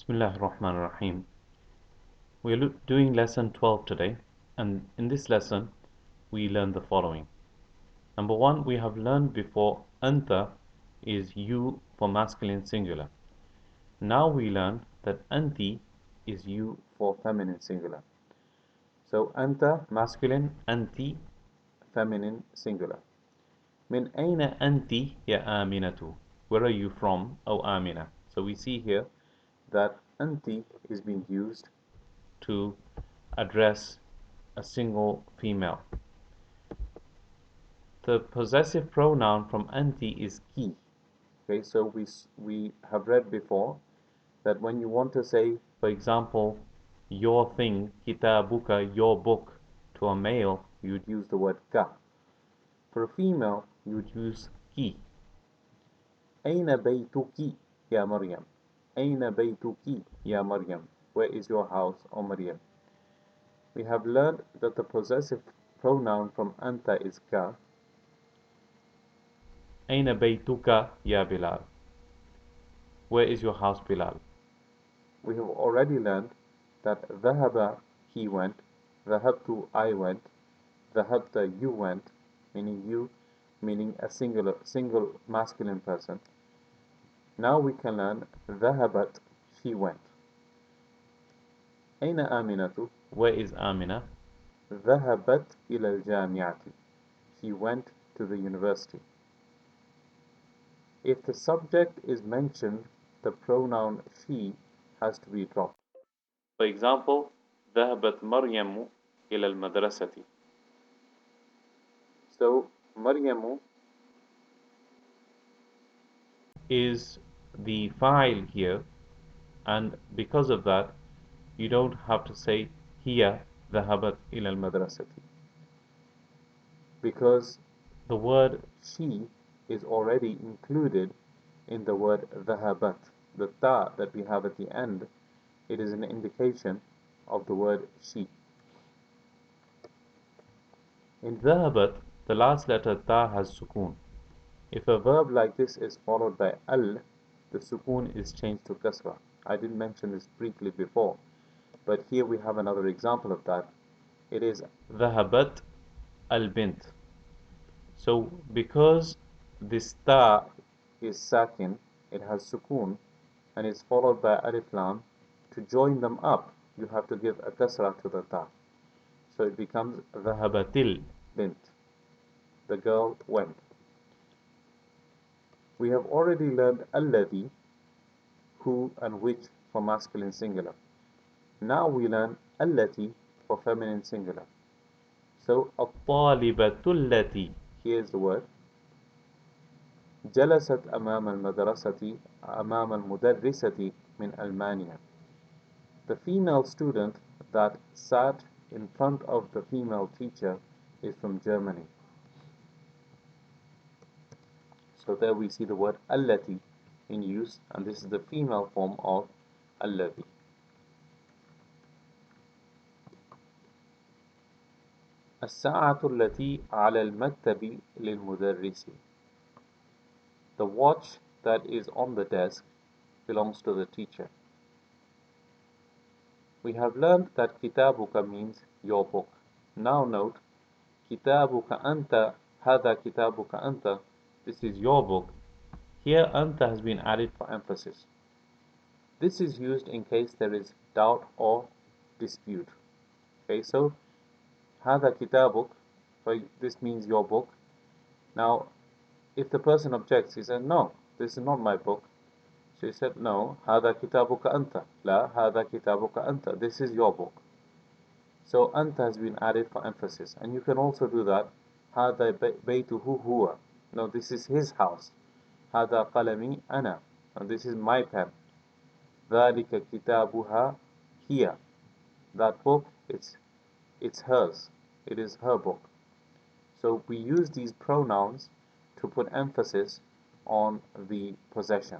Bismillah ar-Rahman ar-Rahim. We're doing lesson 12 today, and in this lesson we learn the following. Number one, we have learned before anta is you for masculine singular. Now we learn that anti is you for feminine singular. So anta masculine, anti feminine singular. Min aina anti ya aminatu? Where are you from, O Amina? So we see here that anti is being used to address a single female. The possessive pronoun from anti is ki. Okay, so we have read before that when you want to say, for example, your thing, kitabuka, your book, to a male, you would use the word ka. For a female, you would use ki. Aina baytuki ya Maryam? Aina baytuki ya Maryam? Where is your house, O Maryam? We have learned that the possessive pronoun from anta is ka. Aina baytuka ya Bilal? Where is your house, Bilal? We have already learned that dhahaba, he went, dhahabtu, I went, dhahabta, you went, meaning you, meaning a single masculine person. Now we can learn dhahabat, she went. Aina Aminatu? Where is Amina? Dhahabat ila al-jami'ati. She went to the university. If the subject is mentioned, the pronoun she has to be dropped. For example, ذهبت مريم إلى المدرسة. So, مريم is the file here, and because of that, you don't have to say هي ذهبت إلى المدرسة, because the word she is already included in the word ذهبت. The ta that we have at the end, it is an indication of the word she. In ذهبت, the last letter ta has sukoon. If a verb like this is followed by al, the sukoon is changed to kasra. I did mention this briefly before, but here we have another example of that. It is ذهبت البنت. So because this ta is sakin, it has sukoon, and is followed by alif lam, to join them up, you have to give a kasra to the ta. So it becomes ذهبت البنت. The girl went. We have already learned alladhi, who and which for masculine singular. Now we learn allati for feminine singular. So الطالبة التي, here's the word. جلست أمام المدرسة أمام المدرسة من ألمانيا. The female student that sat in front of the female teacher is from Germany. So there we see the word allati in use, and this is the female form of alladhi. الساعة التي على المكتب للمدرس. The watch that is on the desk belongs to the teacher. We have learned that kitabuka means your book. Now note, kitabuka anta, hada kitabuka anta, this is your book. Here anta has been added for emphasis. This is used in case there is doubt or dispute. Okay, so hada kitabuk, this means your book. Now, if the person objects, he said, no, this is not my book. So he said, no, هذا كتابك أنت. لا, هذا كتابك أنت. This is your book. So أنت has been added for emphasis. And you can also do that. هذا بيته هو. No, this is his house. هذا قلمي أنا. And this is my pen. ذلك كتابها هي. That book, it's hers. It is her book. So we use these pronouns to put emphasis on the possession.